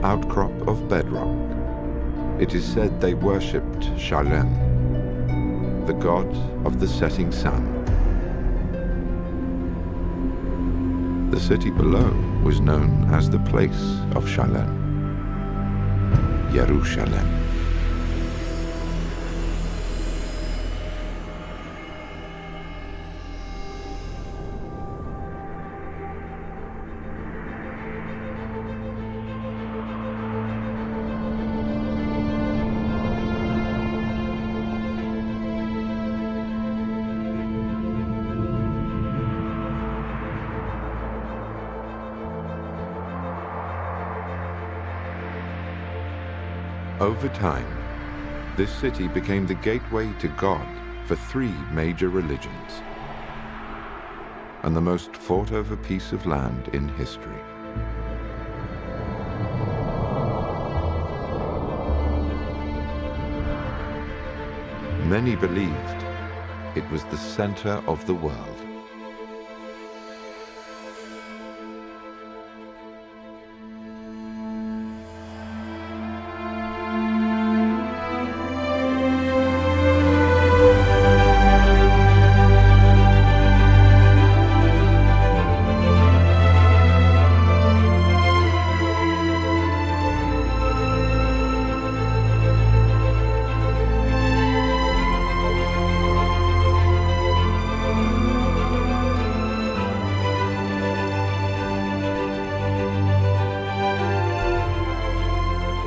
outcrop of bedrock. It is said they worshipped Shalem, the god of the setting sun. The city below was known as the place of Shalem, Yerushalem. Over time, this city became the gateway to God for three major religions and the most fought-over piece of land in history. Many believed it was the center of the world.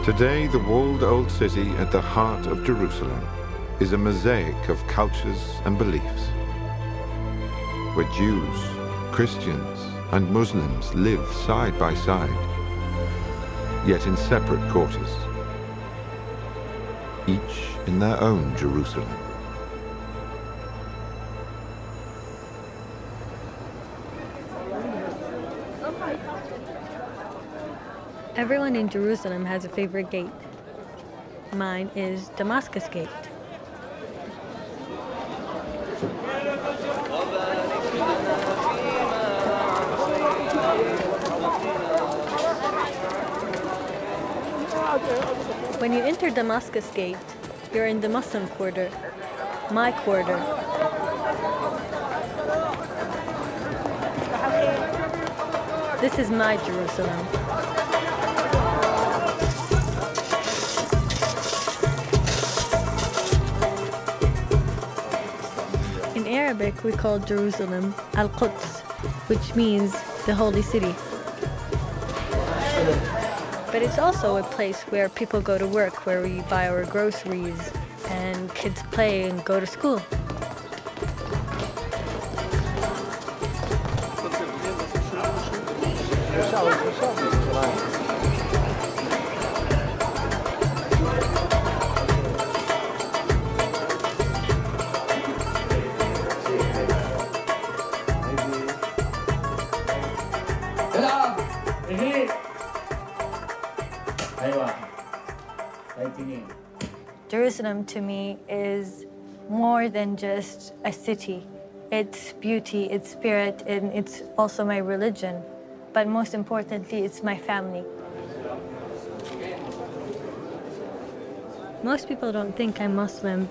Today, the walled old city at the heart of Jerusalem is a mosaic of cultures and beliefs, where Jews, Christians, and Muslims live side by side, yet in separate quarters, each in their own Jerusalem. Everyone in Jerusalem has a favorite gate. Mine is Damascus Gate. When you enter Damascus Gate, you're in the Muslim quarter, my quarter. This is my Jerusalem. In Arabic, we call Jerusalem Al-Quds, which means the holy city. But it's also a place where people go to work, where we buy our groceries, and kids play and go to school. Jerusalem to me is more than just a city. It's beauty, it's spirit, and it's also my religion. But most importantly, it's my family. Most people don't think I'm Muslim.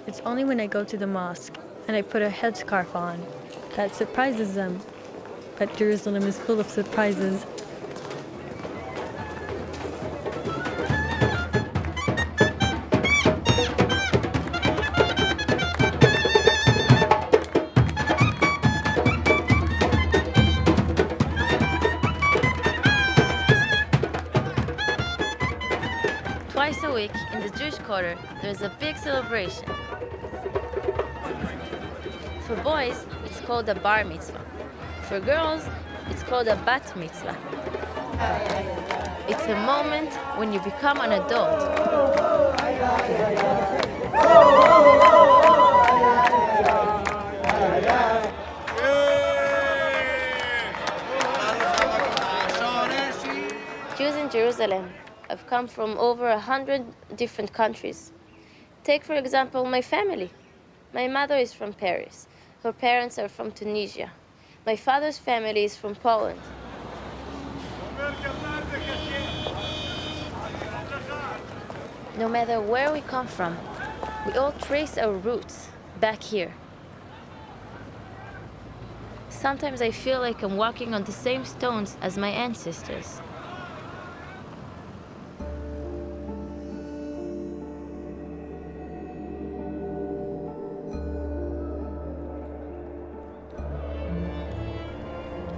It's only when I go to the mosque and I put a headscarf on that surprises them. But Jerusalem is full of surprises. Twice a week in the Jewish quarter, there's a big celebration. For boys, it's called a bar mitzvah. For girls, it's called a bat mitzvah. It's a moment when you become an adult. Jews in Jerusalem have come from over 100 different countries. Take, for example, my family. My mother is from Paris. Her parents are from Tunisia. My father's family is from Poland. No matter where we come from, we all trace our roots back here. Sometimes I feel like I'm walking on the same stones as my ancestors.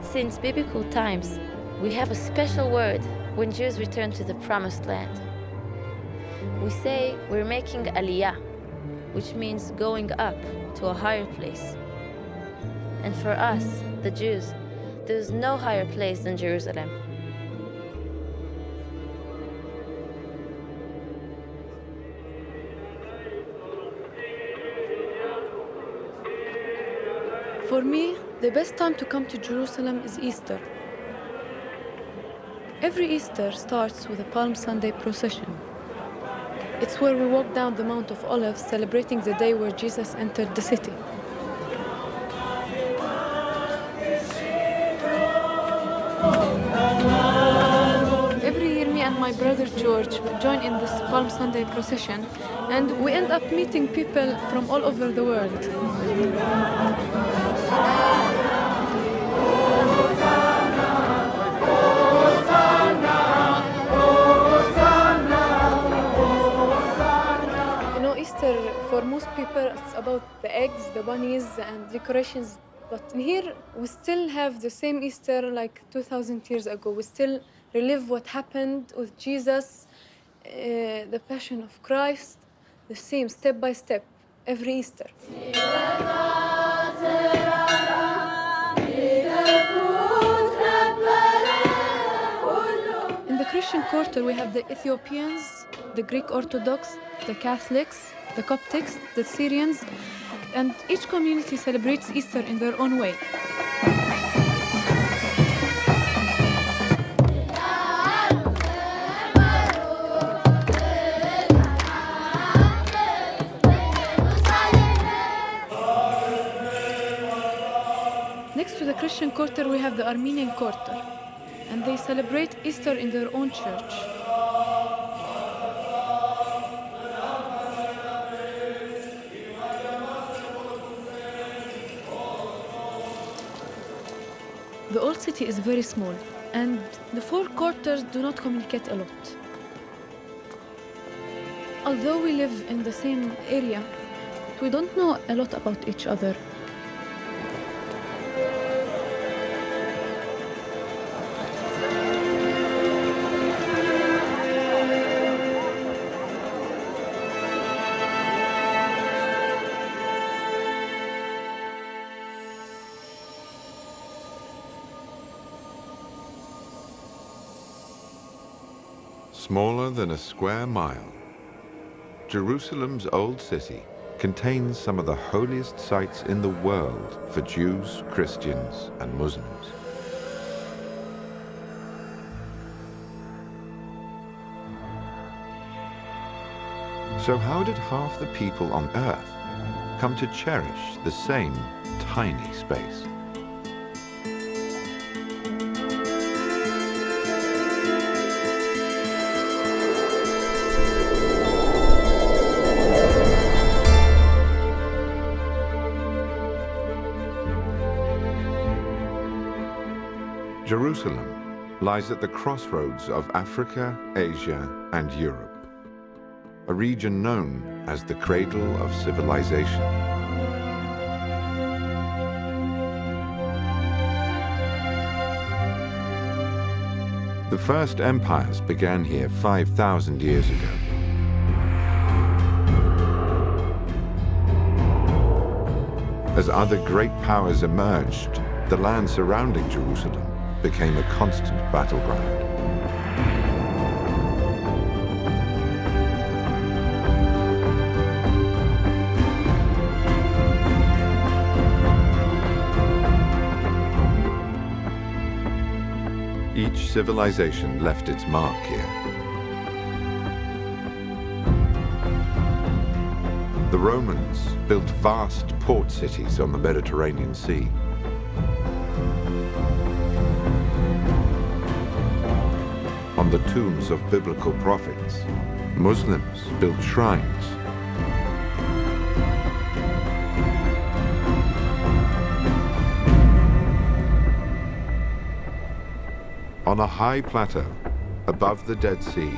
Since biblical times, we have a special word when Jews return to the Promised Land. We say we're making aliyah, which means going up to a higher place. And for us, the Jews, there's no higher place than Jerusalem. For me, the best time to come to Jerusalem is Easter. Every Easter starts with a Palm Sunday procession. It's where we walk down the Mount of Olives, celebrating the day where Jesus entered the city. Every year, me and my brother George join in this Palm Sunday procession, and we end up meeting people from all over the world. Easter, for most people, it's about the eggs, the bunnies, and decorations. But here, we still have the same Easter like 2,000 years ago. We still relive what happened with Jesus, the Passion of Christ, the same step by step, every Easter. In the Christian quarter, we have the Ethiopians, the Greek Orthodox, the Catholics, the Coptics, the Syrians, and each community celebrates Easter in their own way. Next to the Christian quarter, we have the Armenian quarter, and they celebrate Easter in their own church. The old city is very small, and the four quarters do not communicate a lot. Although we live in the same area, we don't know a lot about each other. Smaller than a square mile, Jerusalem's old city contains some of the holiest sites in the world for Jews, Christians, and Muslims. So how did half the people on Earth come to cherish the same tiny space? Jerusalem lies at the crossroads of Africa, Asia, and Europe, a region known as the cradle of civilization. The first empires began here 5,000 years ago. As other great powers emerged, the land surrounding Jerusalem became a constant battleground. Each civilization left its mark here. The Romans built vast port cities on the Mediterranean Sea. On the tombs of biblical prophets. Muslims built shrines. On a high plateau above the Dead Sea,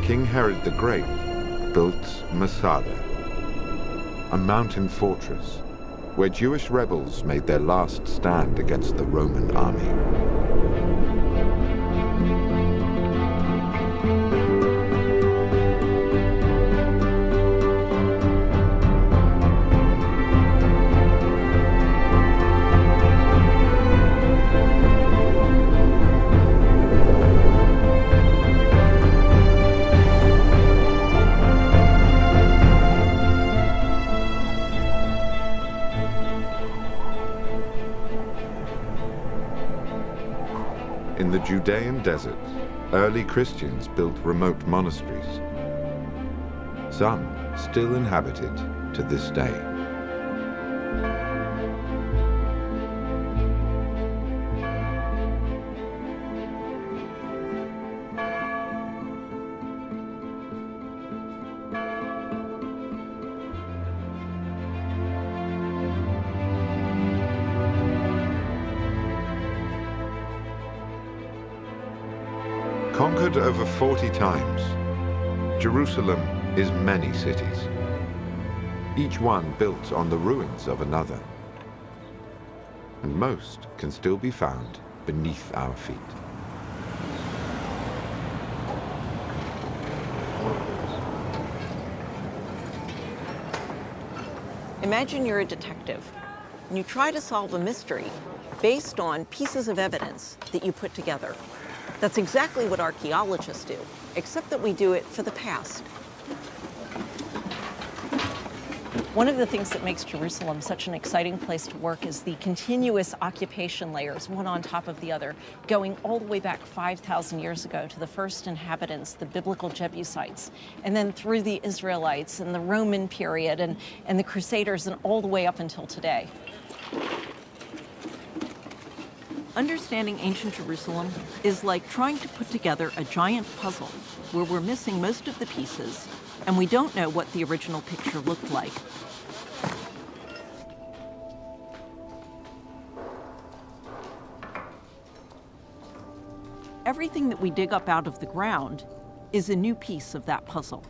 King Herod the Great built Masada, a mountain fortress where Jewish rebels made their last stand against the Roman army. In the Judean desert, early Christians built remote monasteries. Some still inhabited to this day. Conquered over 40 times, Jerusalem is many cities, each one built on the ruins of another. And most can still be found beneath our feet. Imagine you're a detective and you try to solve a mystery based on pieces of evidence that you put together. That's exactly what archaeologists do, except that we do it for the past. One of the things that makes Jerusalem such an exciting place to work is the continuous occupation layers, one on top of the other, going all the way back 5,000 years ago to the first inhabitants, the biblical Jebusites, and then through the Israelites and the Roman period and the Crusaders and all the way up until today. Understanding ancient Jerusalem is like trying to put together a giant puzzle where we're missing most of the pieces and we don't know what the original picture looked like. Everything that we dig up out of the ground is a new piece of that puzzle.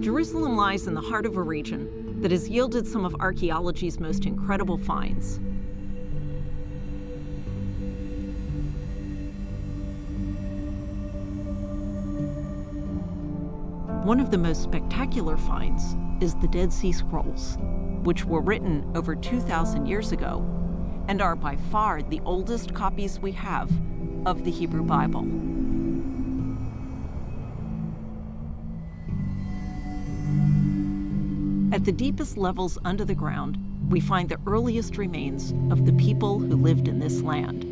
Jerusalem lies in the heart of a region that has yielded some of archaeology's most incredible finds. One of the most spectacular finds is the Dead Sea Scrolls, which were written over 2,000 years ago and are by far the oldest copies we have of the Hebrew Bible. At the deepest levels under the ground, we find the earliest remains of the people who lived in this land.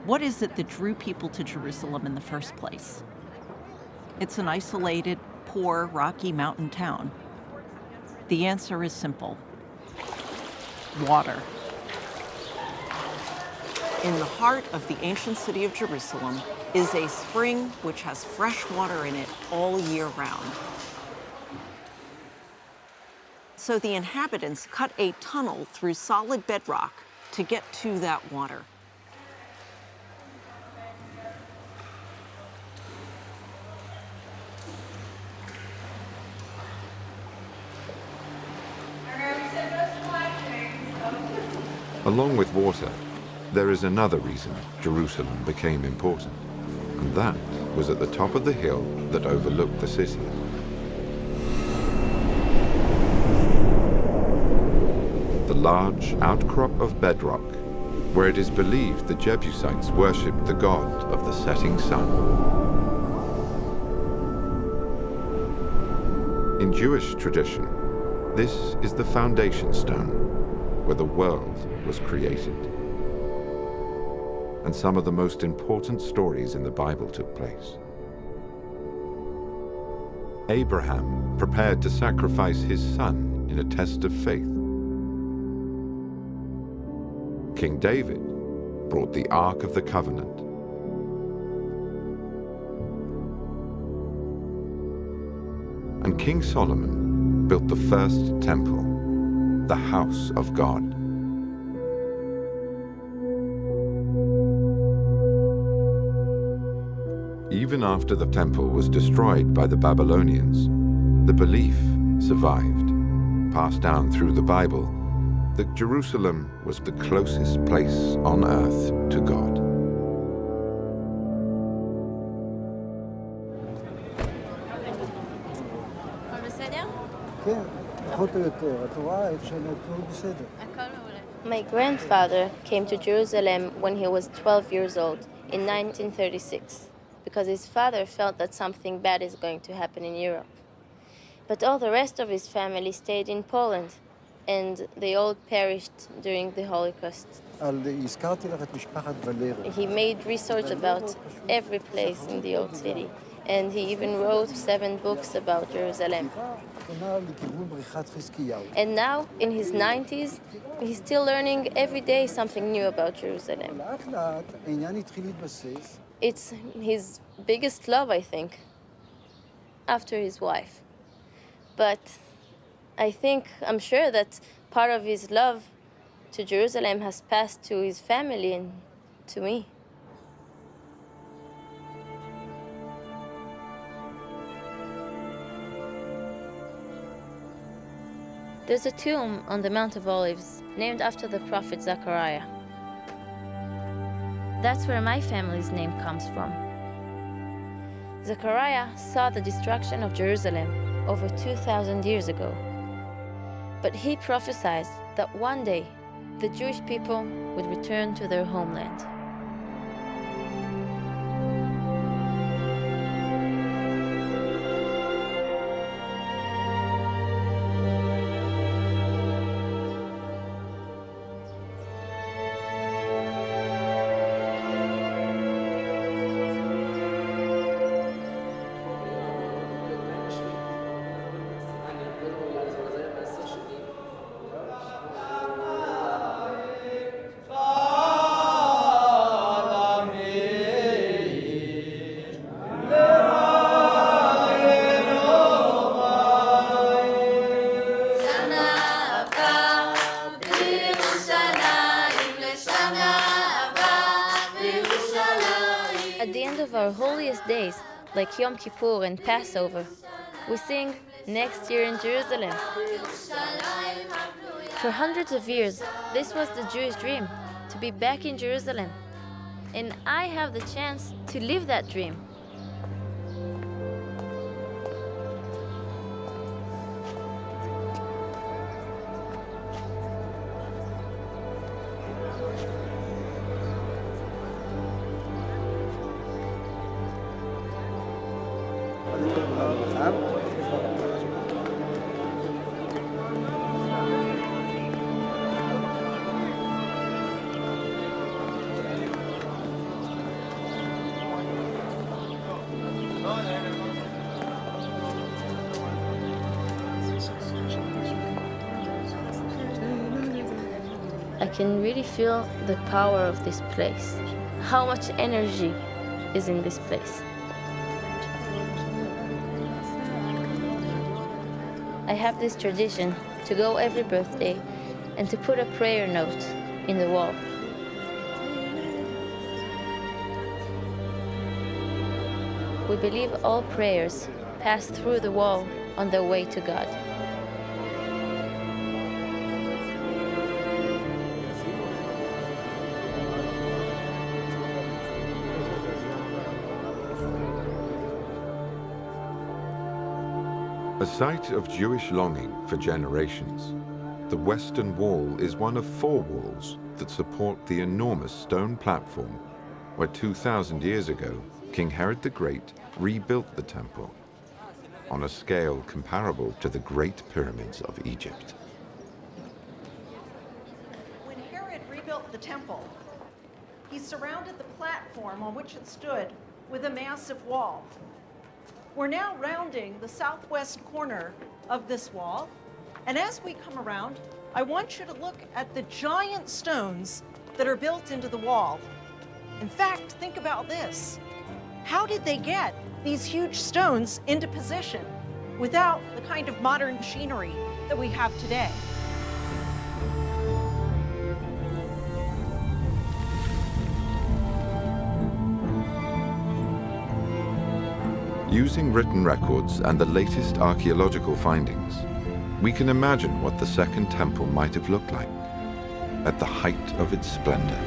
What is it that drew people to Jerusalem in the first place? It's an isolated, poor, rocky mountain town. The answer is simple: water. In the heart of the ancient city of Jerusalem is a spring which has fresh water in it all year round. So the inhabitants cut a tunnel through solid bedrock to get to that water. Along with water, there is another reason Jerusalem became important, and that was at the top of the hill that overlooked the city. The large outcrop of bedrock where it is believed the Jebusites worshipped the god of the setting sun. In Jewish tradition, this is the foundation stone where the world was created. And some of the most important stories in the Bible took place. Abraham prepared to sacrifice his son in a test of faith. King David brought the Ark of the Covenant. And King Solomon built the first temple, the house of God. Even after the temple was destroyed by the Babylonians, the belief survived, passed down through the Bible, that Jerusalem was the closest place on earth to God. My grandfather came to Jerusalem when he was 12 years old in 1936 because his father felt that something bad is going to happen in Europe. But all the rest of his family stayed in Poland, and they all perished during the Holocaust. He made research about every place in the old city, and he even wrote 7 books about Jerusalem. And now, in his 90s, he's still learning every day something new about Jerusalem. It's his biggest love, I think, after his wife. But I'm sure that part of his love to Jerusalem has passed to his family and to me. There's a tomb on the Mount of Olives named after the prophet Zechariah. That's where my family's name comes from. Zechariah saw the destruction of Jerusalem over 2,000 years ago. But he prophesied that one day the Jewish people would return to their homeland. At the end of our holiest days, like Yom Kippur and Passover, we sing "Next Year in Jerusalem." For hundreds of years, this was the Jewish dream, to be back in Jerusalem. And I have the chance to live that dream. I can really feel the power of this place, how much energy is in this place. I have this tradition to go every birthday and to put a prayer note in the wall. We believe all prayers pass through the wall on their way to God. A site of Jewish longing for generations, the western wall is one of 4 walls that support the enormous stone platform where 2,000 years ago King Herod the Great rebuilt the temple on a scale comparable to the Great Pyramids of Egypt. When Herod rebuilt the temple, he surrounded the platform on which it stood with a massive wall. We're now rounding the southwest corner of this wall, and as we come around, I want you to look at the giant stones that are built into the wall. In fact, think about this. How did they get these huge stones into position without the kind of modern machinery that we have today? Using written records and the latest archaeological findings, we can imagine what the Second Temple might have looked like at the height of its splendor.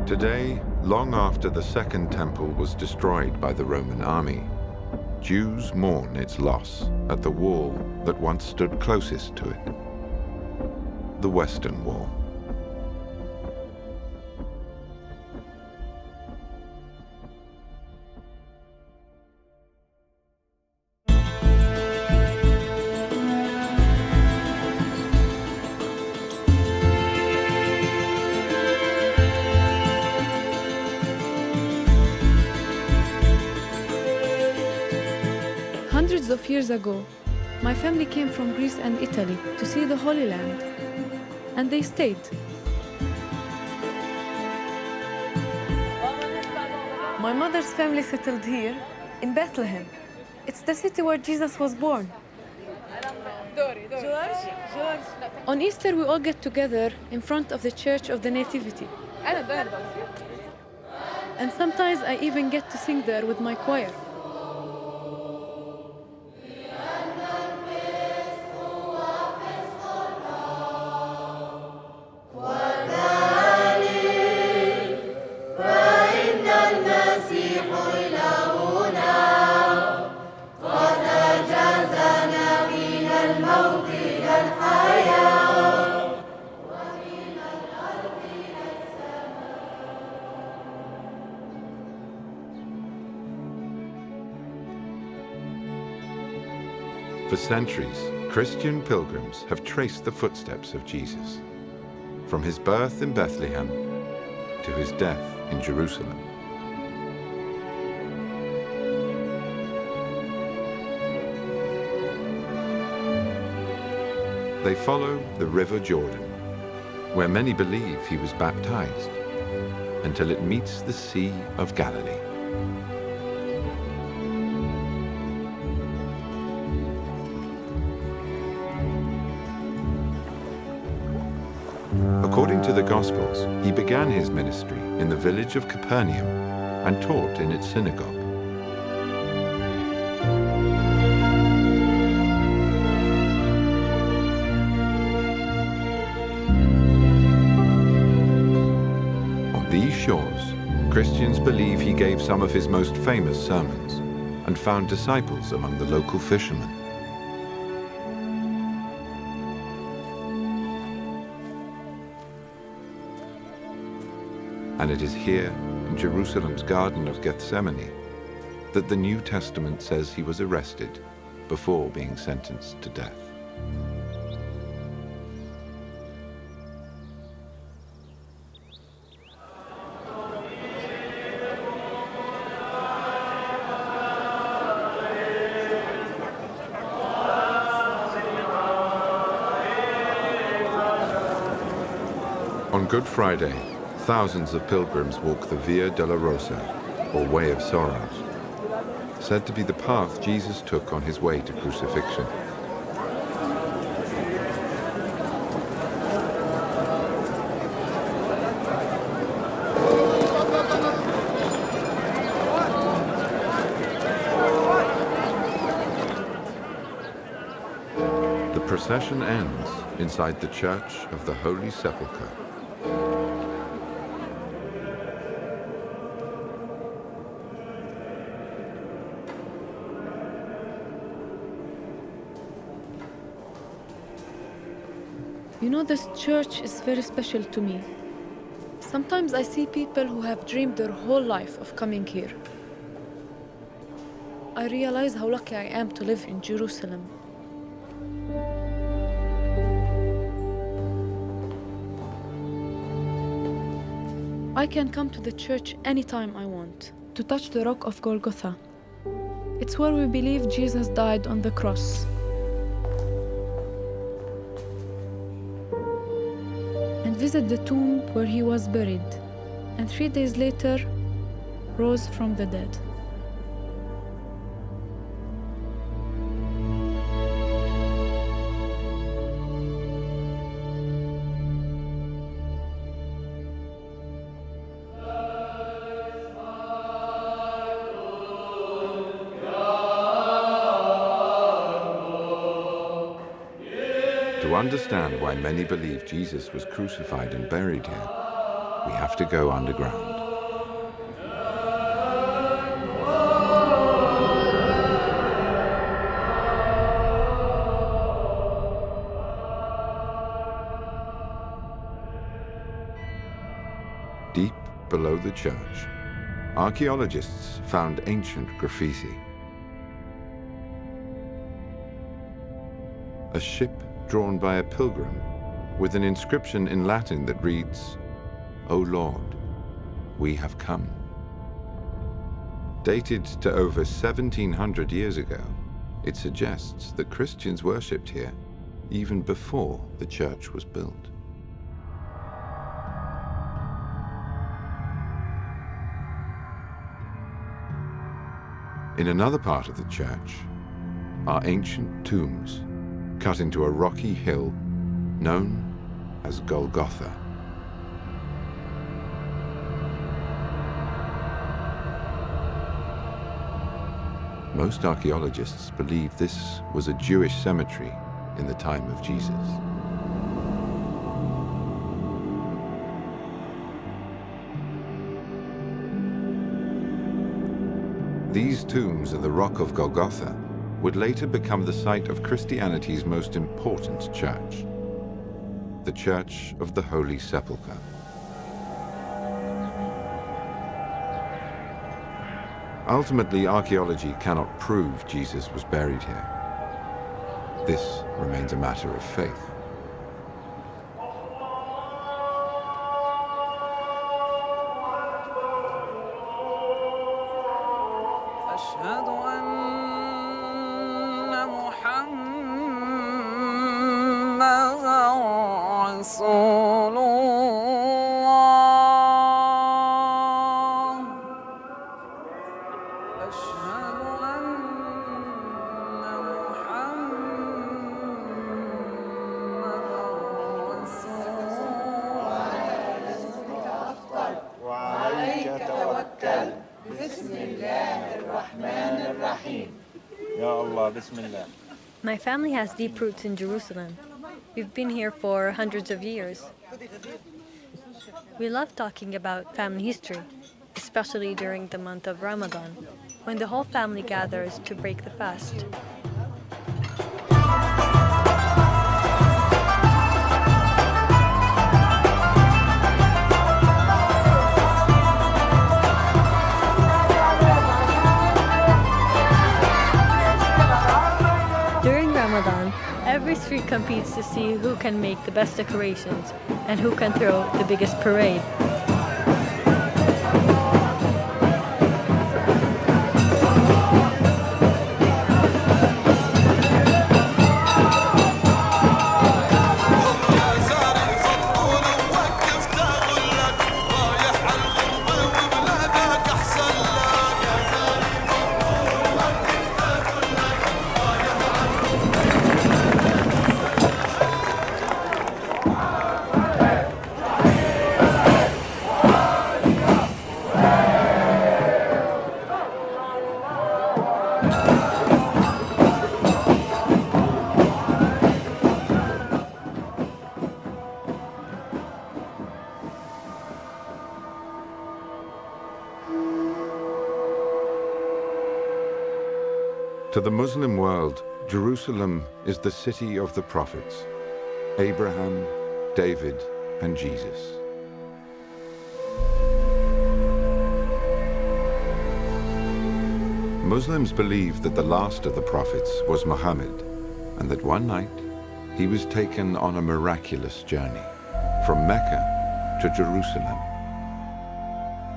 Today, long after the Second Temple was destroyed by the Roman army, Jews mourn its loss at the wall that once stood closest to it, the Western Wall. Hundreds of years ago, my family came from Greece and Italy to see the Holy Land, and they stayed. My mother's family settled here in Bethlehem. It's the city where Jesus was born. On Easter, we all get together in front of the Church of the Nativity. And sometimes I even get to sing there with my choir. For centuries, Christian pilgrims have traced the footsteps of Jesus, from his birth in Bethlehem to his death in Jerusalem. They follow the River Jordan, where many believe he was baptized, until it meets the Sea of Galilee. According to the Gospels, he began his ministry in the village of Capernaum and taught in its synagogue. On these shores, Christians believe he gave some of his most famous sermons and found disciples among the local fishermen. And it is here, in Jerusalem's Garden of Gethsemane, that the New Testament says he was arrested before being sentenced to death. On Good Friday, thousands of pilgrims walk the Via Dolorosa, or Way of Sorrows, said to be the path Jesus took on his way to crucifixion. The procession ends inside the Church of the Holy Sepulchre. You know, this church is very special to me. Sometimes I see people who have dreamed their whole life of coming here. I realize how lucky I am to live in Jerusalem. I can come to the church anytime I want, to touch the rock of Golgotha. It's where we believe Jesus died on the cross. And visit the tomb where he was buried, and 3 days later, rose from the dead. To understand why many believe Jesus was crucified and buried here, we have to go underground. Deep below the church, archaeologists found ancient graffiti. A ship drawn by a pilgrim with an inscription in Latin that reads, "O Lord, we have come." Dated to over 1700 years ago, it suggests that Christians worshipped here even before the church was built. In another part of the church are ancient tombs cut into a rocky hill known as Golgotha. Most archaeologists believe this was a Jewish cemetery in the time of Jesus. These tombs in the rock of Golgotha would later become the site of Christianity's most important church, the Church of the Holy Sepulchre. Ultimately, archaeology cannot prove Jesus was buried here. This remains a matter of faith. أشهد أن محمداً رسول الله أشهد أن محمداً رسول الله وعليك توكل بسم الله الرحمن الرحيم يا الله بسم الله. My family has deep roots in Jerusalem. We've been here for hundreds of years. We love talking about family history, especially during the month of Ramadan, when the whole family gathers to break the fast. During Ramadan, every street competes to see who can make the best decorations and who can throw the biggest parade. To the Muslim world, Jerusalem is the city of the prophets, Abraham, David, and Jesus. Muslims believe that the last of the prophets was Muhammad, and that one night he was taken on a miraculous journey from Mecca to Jerusalem,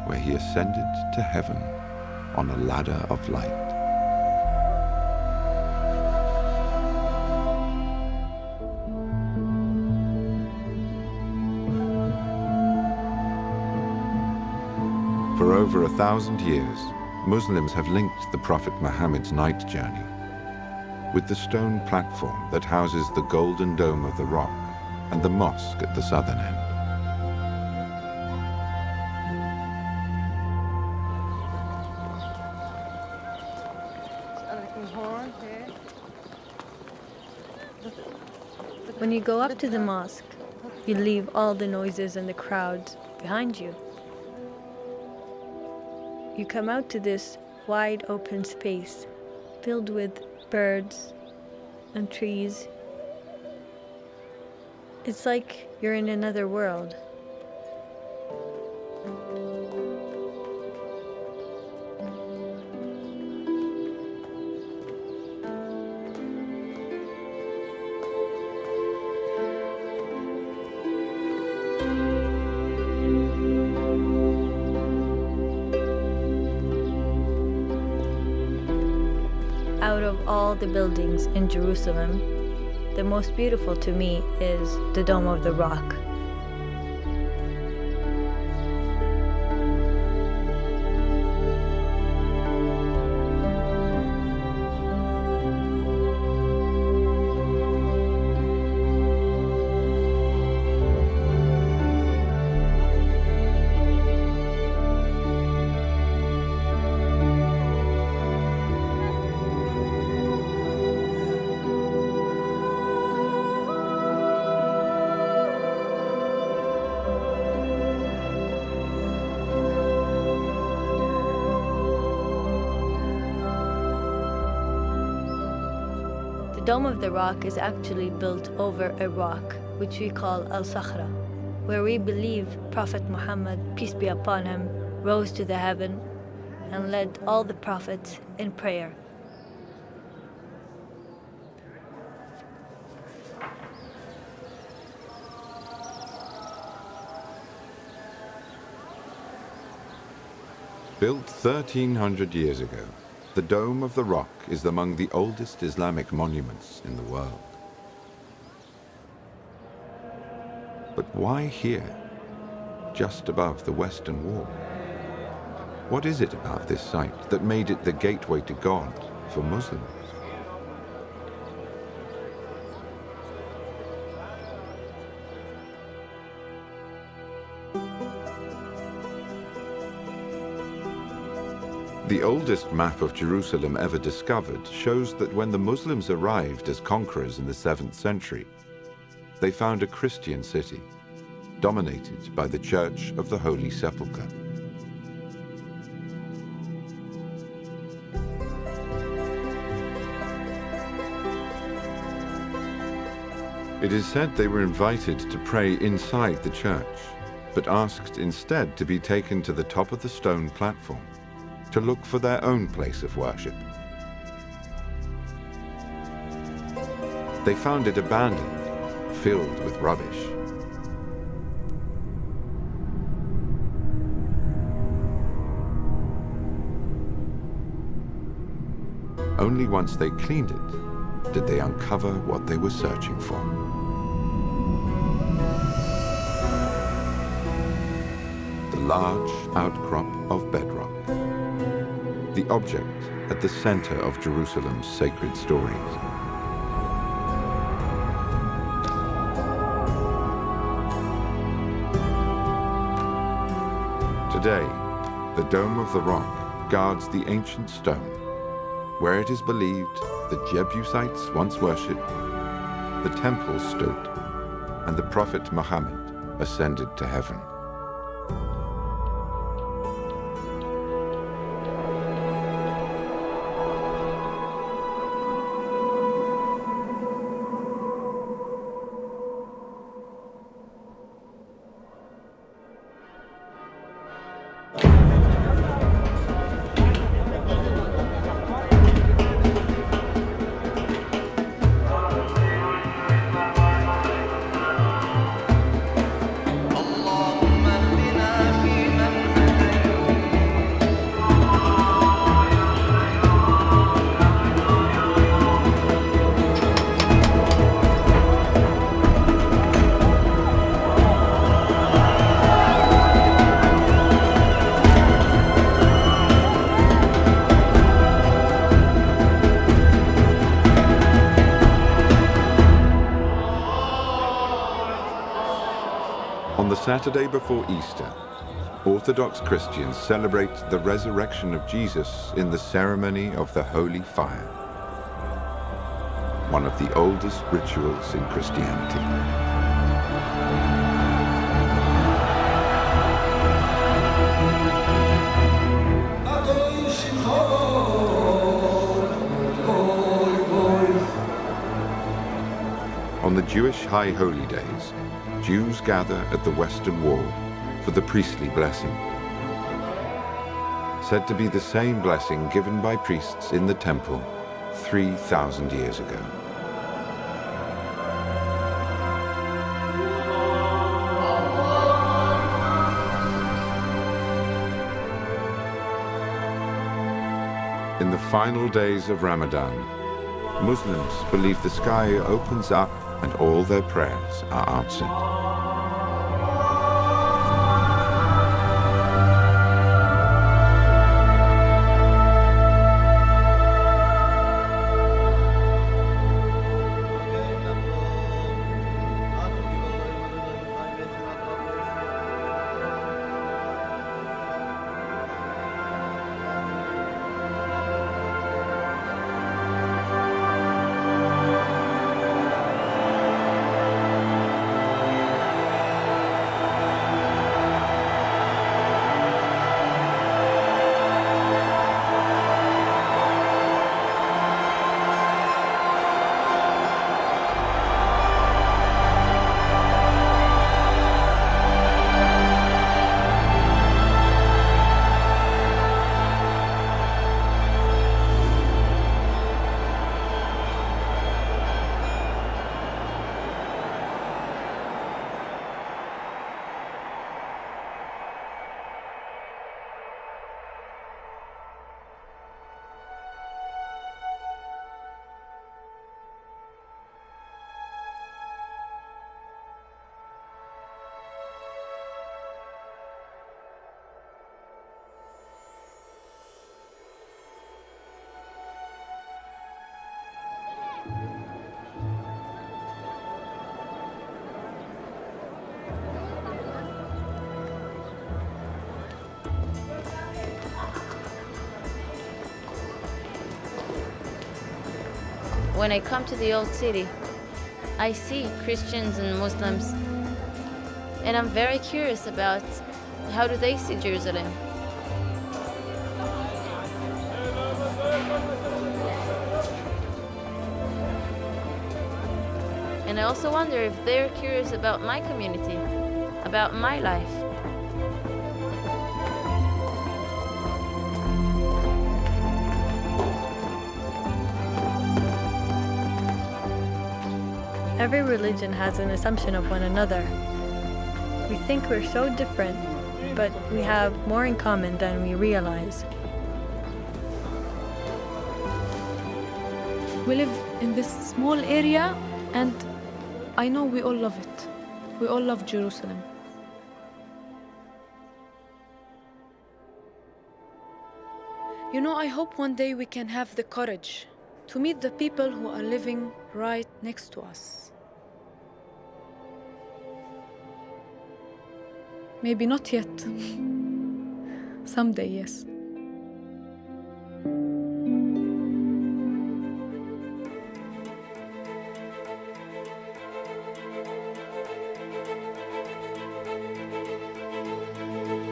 where he ascended to heaven on a ladder of light. For over 1,000 years, Muslims have linked the Prophet Muhammad's night journey with the stone platform that houses the golden dome of the rock and the mosque at the southern end. When you go up to the mosque, you leave all the noises and the crowds behind you. You come out to this wide open space filled with birds and trees. It's like you're in another world. Out of all the buildings in Jerusalem, the most beautiful to me is the Dome of the Rock. The Dome of the Rock is actually built over a rock, which we call Al-Sakhra, where we believe Prophet Muhammad, peace be upon him, rose to the heaven and led all the prophets in prayer. Built 1,300 years ago, the Dome of the Rock is among the oldest Islamic monuments in the world. But why here, just above the Western Wall? What is it about this site that made it the gateway to God for Muslims? The oldest map of Jerusalem ever discovered shows that when the Muslims arrived as conquerors in the 7th century, they found a Christian city, dominated by the Church of the Holy Sepulchre. It is said they were invited to pray inside the church, but asked instead to be taken to the top of the stone platform to look for their own place of worship. They found it abandoned, filled with rubbish. Only once they cleaned it did they uncover what they were searching for. The large outcrop of bedrock. The object at the center of Jerusalem's sacred stories. Today, the Dome of the Rock guards the ancient stone, where it is believed the Jebusites once worshipped, the temple stood, and the Prophet Muhammad ascended to heaven. the Saturday before Easter, Orthodox Christians celebrate the resurrection of Jesus in the ceremony of the Holy Fire, one of the oldest rituals in Christianity. On the Jewish High Holy Days, Jews gather at the Western Wall for the priestly blessing, said to be the same blessing given by priests in the temple 3,000 years ago. In the final days of Ramadan, Muslims believe the sky opens up and all their prayers are answered. When I come to the old city, I see Christians and Muslims, and I'm very curious about how do they see Jerusalem. And I also wonder if they're curious about my community, about my life. Every religion has an assumption of one another. We think we're so different, but we have more in common than we realize. We live in this small area, and I know we all love it. We all love Jerusalem. You know, I hope one day we can have the courage to meet the people who are living right next to us. Maybe not yet. Someday, yes.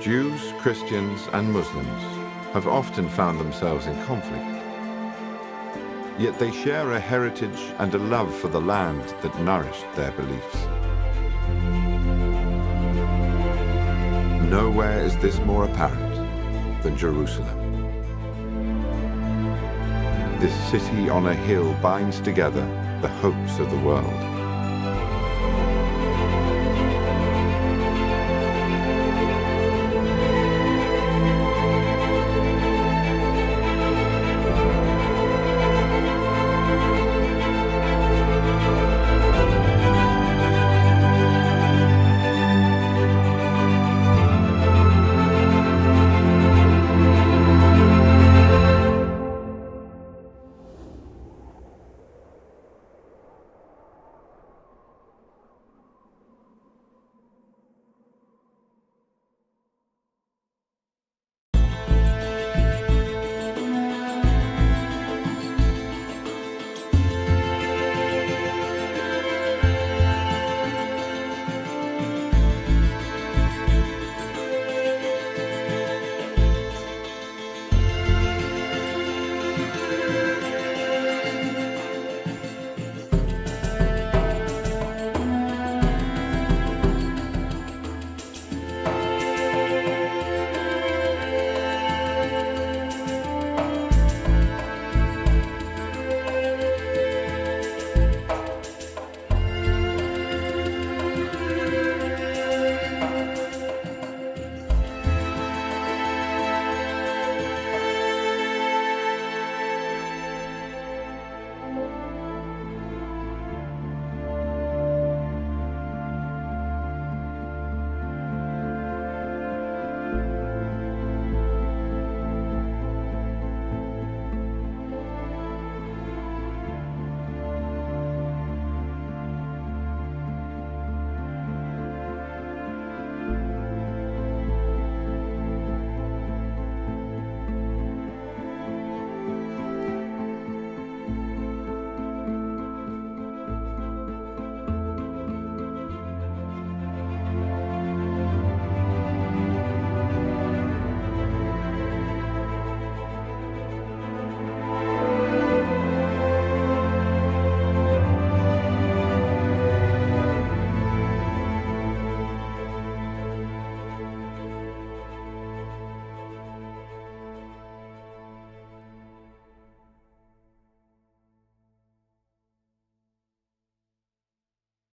Jews, Christians, and Muslims have often found themselves in conflict. Yet they share a heritage and a love for the land that nourished their beliefs. Nowhere is this more apparent than Jerusalem. This city on a hill binds together the hopes of the world.